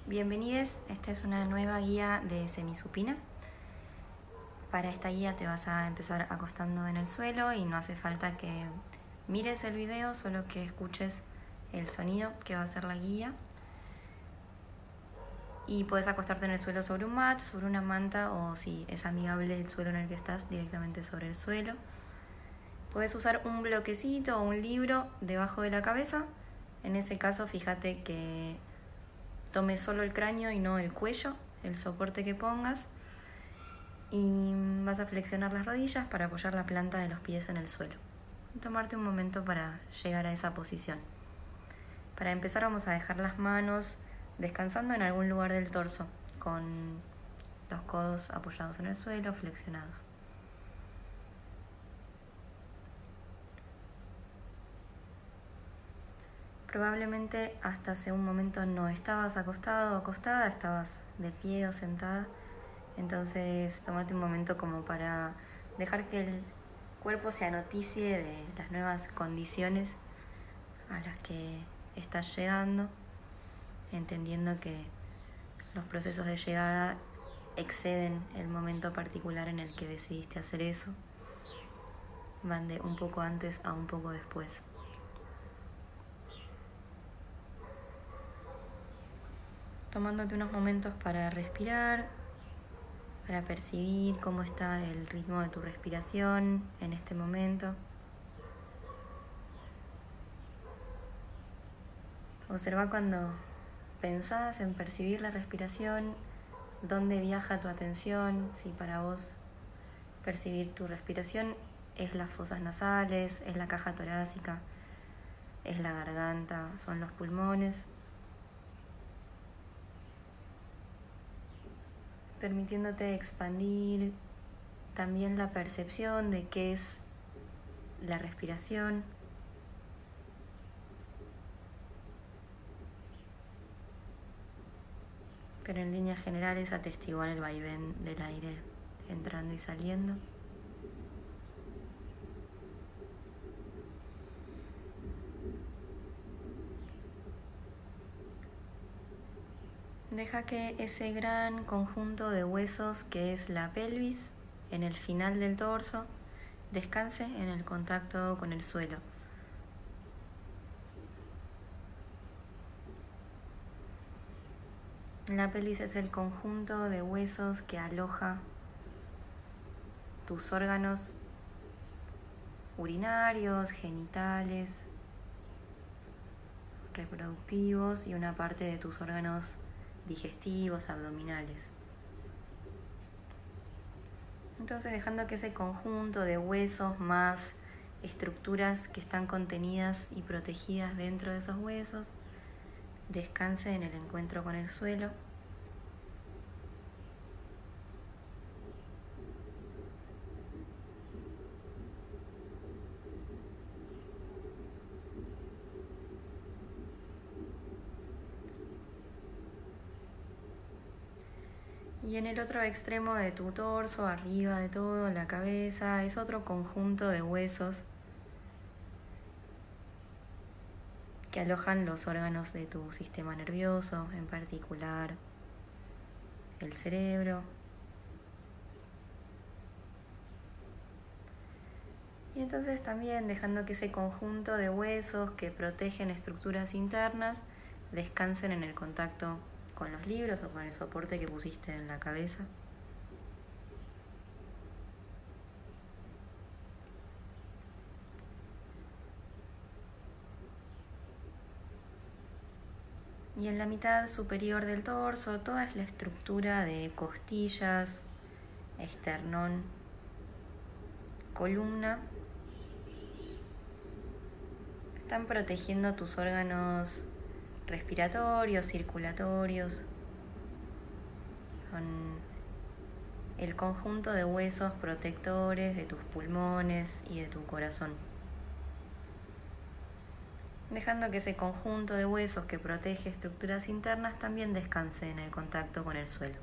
Bienvenidos, esta es una nueva guía de semisupina. Para esta guía te vas a empezar acostando en el suelo y no hace falta que mires el video, solo que escuches el sonido que va a hacer la guía. Y puedes acostarte en el suelo sobre un mat, sobre una manta o si es amigable el suelo en el que estás, directamente sobre el suelo. Puedes usar un bloquecito o un libro debajo de la cabeza. En ese caso, fíjate que tome solo el cráneo y no el cuello, el soporte que pongas. Y vas a flexionar las rodillas para apoyar la planta de los pies en el suelo. Tomarte un momento para llegar a esa posición. Para empezar vamos a dejar las manos descansando en algún lugar del torso, con los codos apoyados en el suelo, flexionados. Probablemente hasta hace un momento no estabas acostado o acostada, estabas de pie o sentada. Entonces tómate un momento como para dejar que el cuerpo se anoticie de las nuevas condiciones a las que estás llegando, entendiendo que los procesos de llegada exceden el momento particular en el que decidiste hacer eso, van de un poco antes a un poco después. Tomándote unos momentos para respirar, para percibir cómo está el ritmo de tu respiración en este momento. Observa cuando pensás en percibir la respiración, dónde viaja tu atención, si para vos percibir tu respiración es las fosas nasales, es la caja torácica, es la garganta, son los pulmones. Permitiéndote expandir también la percepción de qué es la respiración. Pero en líneas generales atestiguar el vaivén del aire entrando y saliendo. Deja que ese gran conjunto de huesos que es la pelvis en el final del torso descanse en el contacto con el suelo. La pelvis es el conjunto de huesos que aloja tus órganos urinarios, genitales, reproductivos y una parte de tus órganos digestivos, abdominales. Entonces dejando que ese conjunto de huesos más estructuras que están contenidas y protegidas dentro de esos huesos descanse en el encuentro con el suelo. Y en el otro extremo de tu torso, arriba de todo, la cabeza, es otro conjunto de huesos que alojan los órganos de tu sistema nervioso, en particular el cerebro. Y entonces también dejando que ese conjunto de huesos que protegen estructuras internas descansen en el contacto con los libros o con el soporte que pusiste en la cabeza. Y en la mitad superior del torso, toda es la estructura de costillas, esternón, columna. Están protegiendo tus órganos respiratorios, circulatorios. Son el conjunto de huesos protectores de tus pulmones y de tu corazón. Dejando que ese conjunto de huesos que protege estructuras internas también descanse en el contacto con el suelo.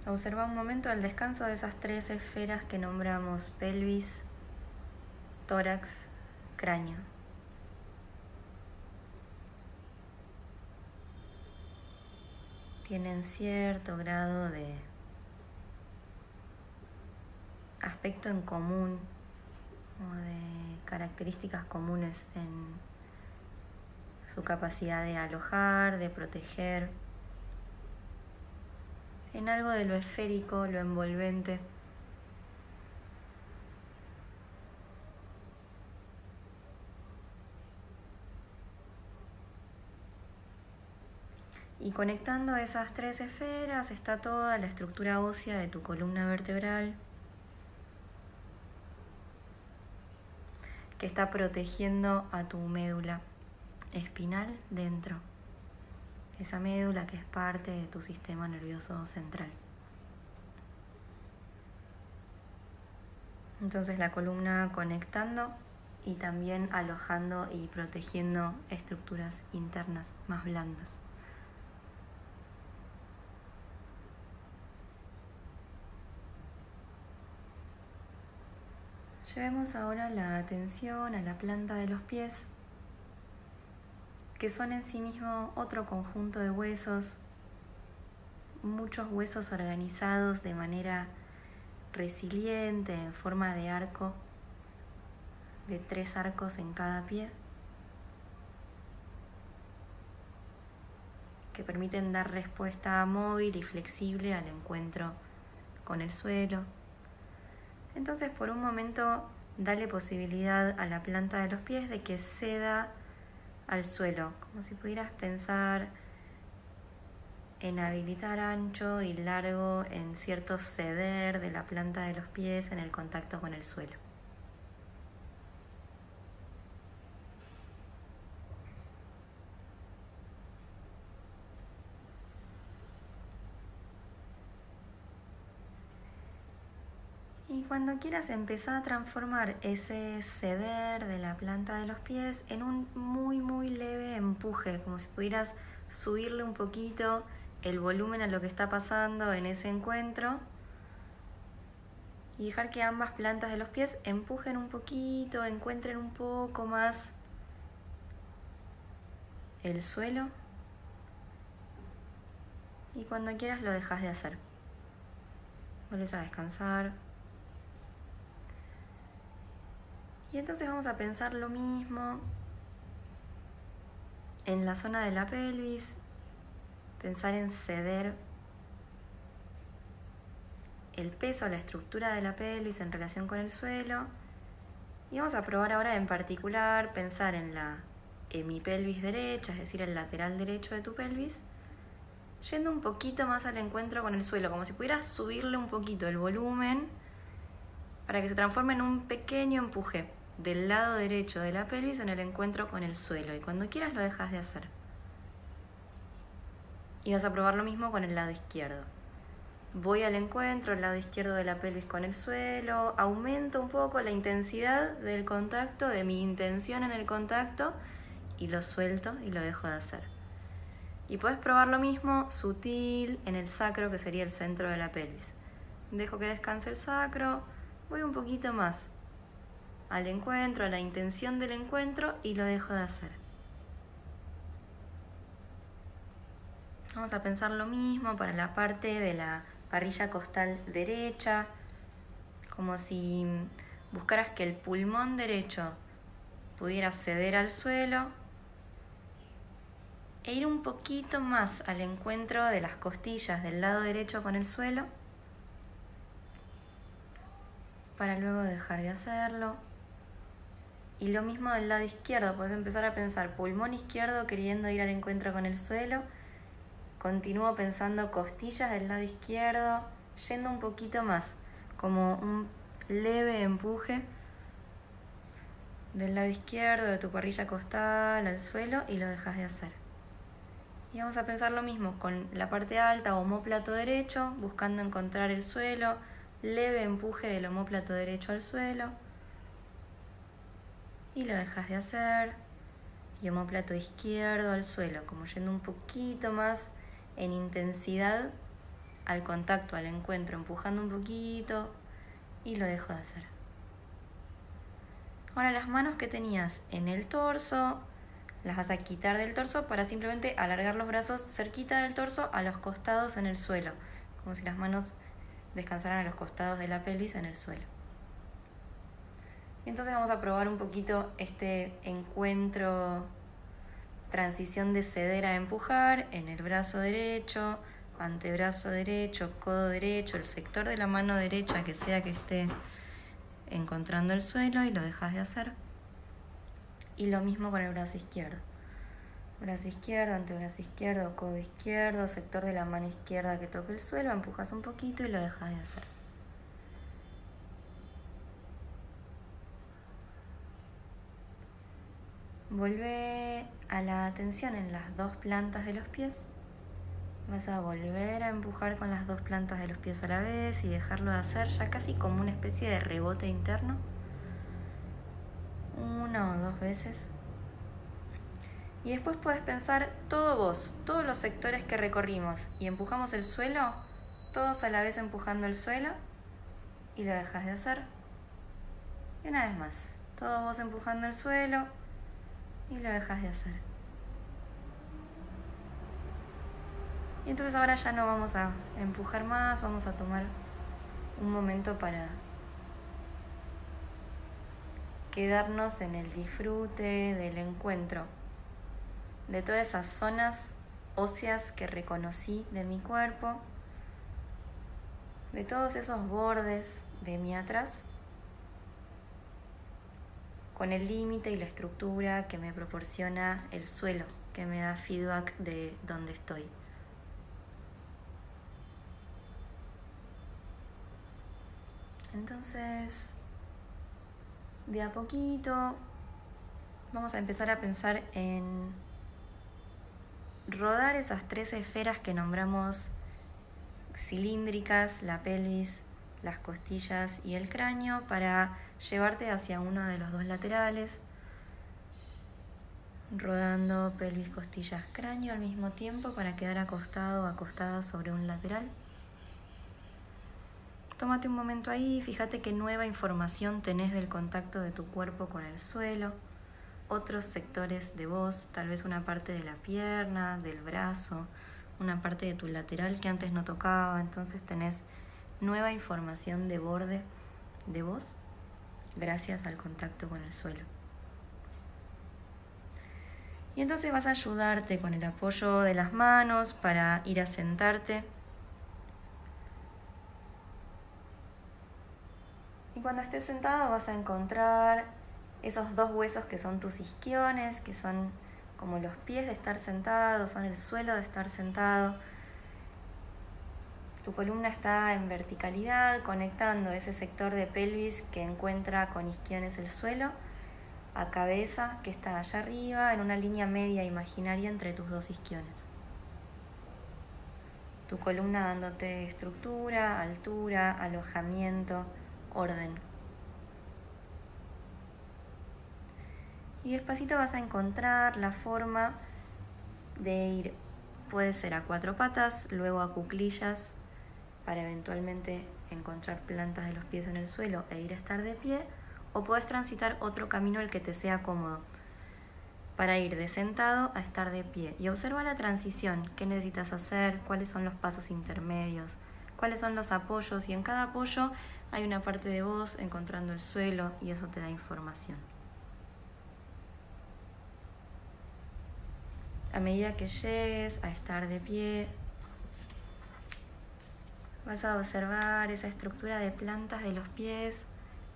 Observa un momento el descanso de esas tres esferas que nombramos: pelvis, tórax, cráneo. tienen cierto grado de aspecto en común o de características comunes en su capacidad de alojar, de proteger, en algo de lo esférico, lo envolvente. Y conectando esas tres esferas está toda la estructura ósea de tu columna vertebral, que está protegiendo a tu médula espinal dentro. Esa médula que es parte de tu sistema nervioso central. Entonces la columna conectando y también alojando y protegiendo estructuras internas más blandas. Llevemos ahora la atención a la planta de los pies, que son en sí mismo otro conjunto de huesos, muchos huesos organizados de manera resiliente en forma de arco, de 3 arcos en cada pie, que permiten dar respuesta móvil y flexible al encuentro con el suelo. Entonces, por un momento, dale posibilidad a la planta de los pies de que ceda al suelo, como si pudieras pensar en habilitar ancho y largo en cierto ceder de la planta de los pies en el contacto con el suelo. Y cuando quieras empezar a transformar ese ceder de la planta de los pies en un muy leve empuje, como si pudieras subirle un poquito el volumen a lo que está pasando en ese encuentro y dejar que ambas plantas de los pies empujen un poquito, encuentren un poco más el suelo, y cuando quieras lo dejas de hacer. Vuelves a descansar. Y entonces vamos a pensar lo mismo en la zona de la pelvis, pensar en ceder el peso, la estructura de la pelvis en relación con el suelo. Y vamos a probar ahora en particular pensar en la hemipelvis derecha, es decir, el lateral derecho de tu pelvis, yendo un poquito más al encuentro con el suelo, como si pudieras subirle un poquito el volumen para que se transforme en un pequeño empuje del lado derecho de la pelvis en el encuentro con el suelo, y cuando quieras lo dejas de hacer. Y vas a probar lo mismo con el lado izquierdo. Voy al encuentro, el lado izquierdo de la pelvis con el suelo, aumento un poco la intensidad del contacto, de mi intención en el contacto, y lo suelto y lo dejo de hacer. Y puedes probar lo mismo sutil en el sacro, que sería el centro de la pelvis. Dejo que descanse el sacro, voy un poquito más al encuentro, a la intención del encuentro, y lo dejo de hacer. Vamos a pensar lo mismo para la parte de la parrilla costal derecha, como si buscaras que el pulmón derecho pudiera ceder al suelo e ir un poquito más al encuentro de las costillas del lado derecho con el suelo, para luego dejar de hacerlo. Y lo mismo del lado izquierdo, puedes empezar a pensar pulmón izquierdo queriendo ir al encuentro con el suelo. Continúo pensando costillas del lado izquierdo, yendo un poquito más, como un leve empuje del lado izquierdo de tu parrilla costal al suelo, y lo dejas de hacer. Y vamos a pensar lo mismo con la parte alta, omóplato derecho, buscando encontrar el suelo, leve empuje del omóplato derecho al suelo, y lo dejas de hacer. Y omóplato izquierdo al suelo, como yendo un poquito más en intensidad al contacto, al encuentro, empujando un poquito, y lo dejo de hacer. Ahora las manos que tenías en el torso las vas a quitar del torso para simplemente alargar los brazos cerquita del torso a los costados en el suelo, como si las manos descansaran a los costados de la pelvis en el suelo. Y entonces vamos a probar un poquito este encuentro, transición de ceder a empujar en el brazo derecho, antebrazo derecho, codo derecho, el sector de la mano derecha que sea que esté encontrando el suelo, y lo dejas de hacer. Y lo mismo con el brazo izquierdo. Brazo izquierdo, antebrazo izquierdo, codo izquierdo, sector de la mano izquierda que toque el suelo, empujas un poquito y lo dejas de hacer. Vuelve a la atención en las dos plantas de los pies. Vas a volver a empujar con las dos plantas de los pies a la vez y dejarlo de hacer ya casi como una especie de rebote interno. 1 o 2 veces. Y después puedes pensar todo vos, todos los sectores que recorrimos y empujamos el suelo, todos a la vez empujando el suelo, y lo dejas de hacer. Y una vez más, todo vos empujando el suelo y lo dejas de hacer. Y entonces ahora ya no vamos a empujar más, vamos a tomar un momento para quedarnos en el disfrute del encuentro, de todas esas zonas óseas que reconocí de mi cuerpo, de todos esos bordes de mi atrás, con el límite y la estructura que me proporciona el suelo, que me da feedback de dónde estoy. Entonces, de a poquito vamos a empezar a pensar en rodar esas 3 esferas que nombramos cilíndricas, la pelvis, las costillas y el cráneo, para llevarte hacia uno de los 2 laterales, rodando pelvis, costillas, cráneo al mismo tiempo para quedar acostado o acostada sobre un lateral. Tómate un momento ahí, fíjate qué nueva información tenés del contacto de tu cuerpo con el suelo, otros sectores de vos, tal vez una parte de la pierna, del brazo, una parte de tu lateral que antes no tocaba. Entonces tenés nueva información de borde de vos gracias al contacto con el suelo. Y entonces vas a ayudarte con el apoyo de las manos para ir a sentarte. Y cuando estés sentado vas a encontrar esos 2 huesos que son tus isquiones, que son como los pies de estar sentado, son el suelo de estar sentado. Tu columna está en verticalidad, conectando ese sector de pelvis que encuentra con isquiones el suelo, a cabeza que está allá arriba, en una línea media imaginaria entre tus 2 isquiones. Tu columna dándote estructura, altura, alojamiento, orden. Y despacito vas a encontrar la forma de ir, puede ser a 4 patas, luego a cuclillas, para eventualmente encontrar plantas de los pies en el suelo e ir a estar de pie, o puedes transitar otro camino el que te sea cómodo, para ir de sentado a estar de pie. Y observa la transición, qué necesitas hacer, cuáles son los pasos intermedios, cuáles son los apoyos, y en cada apoyo hay una parte de vos encontrando el suelo, y eso te da información. A medida que llegues a estar de pie, vas a observar esa estructura de plantas de los pies,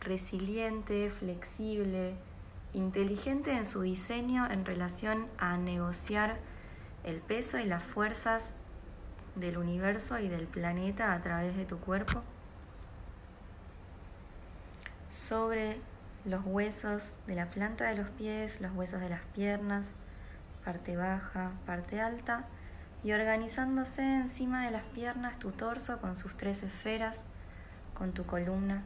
resiliente, flexible, inteligente en su diseño en relación a negociar el peso y las fuerzas del universo y del planeta a través de tu cuerpo. Sobre los huesos de la planta de los pies, los huesos de las piernas, parte baja, parte alta, y organizándose encima de las piernas tu torso con sus 3 esferas, con tu columna.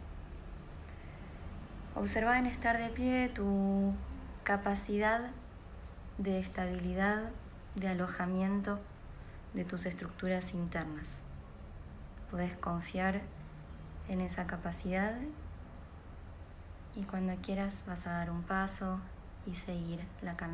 Observa en estar de pie tu capacidad de estabilidad, de alojamiento de tus estructuras internas. Puedes confiar en esa capacidad, y cuando quieras vas a dar un paso y seguir la caminata.